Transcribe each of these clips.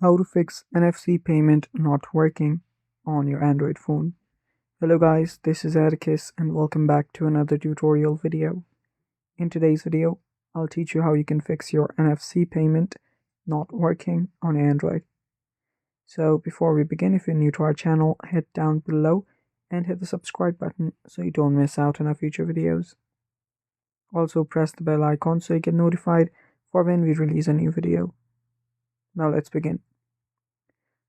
How to fix NFC payment not working on your Android phone. Hello guys, this is Atticus and welcome back to another tutorial video. In today's video, I'll teach you how you can fix your NFC payment not working on Android. So before we begin, if you're new to our channel, hit down below and hit the subscribe button so you don't miss out on our future videos. Also press the bell icon so you get notified for when we release a new video. Now let's begin.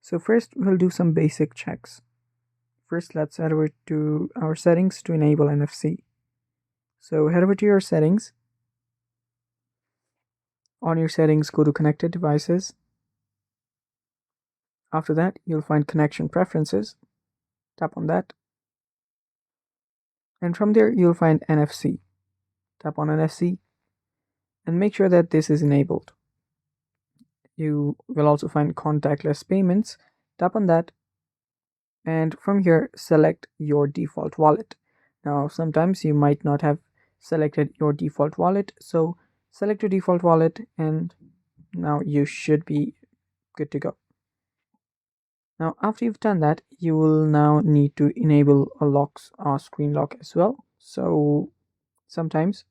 So first we'll do some basic checks. First, let's head over to our settings to enable NFC. So head over to your settings. On your settings, go to connected devices. After that, you'll find connection preferences. Tap on that. And from there, you'll find NFC. Tap on NFC and make sure that this is enabled. You will also find contactless payments. Tap on that. And from here, select your default wallet. Now, sometimes you might not have selected your default wallet, so select your default wallet and now you should be good to go. Now, after you've done that, you will now need to enable a screen lock as well. So sometimes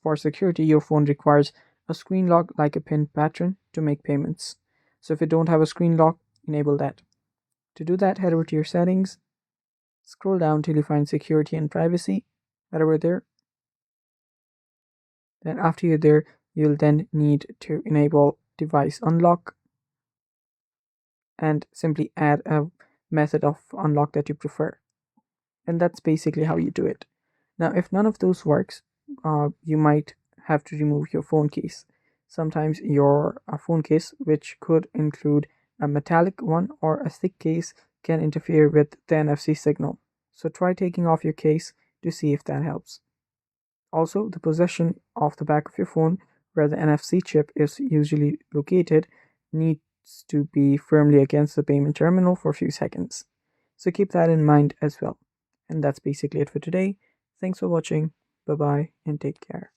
for security, your phone requires a screen lock like a pin pattern to make payments. So if you don't have a screen lock, enable that. To do that, head over to your settings, scroll down till you find security and privacy, head over there. Then after you're there, you'll then need to enable device unlock and simply add a method of unlock that you prefer. And that's basically how you do it. Now, if none of those works, you might have to remove your phone case. Sometimes your phone case, which could include a metallic one or a thick case, can interfere with the NFC signal. So try taking off your case to see if that helps. Also, the position of the back of your phone where the NFC chip is usually located needs to be firmly against the payment terminal for a few seconds. So keep that in mind as well. And that's basically it for today. Thanks for watching. Bye bye and take care.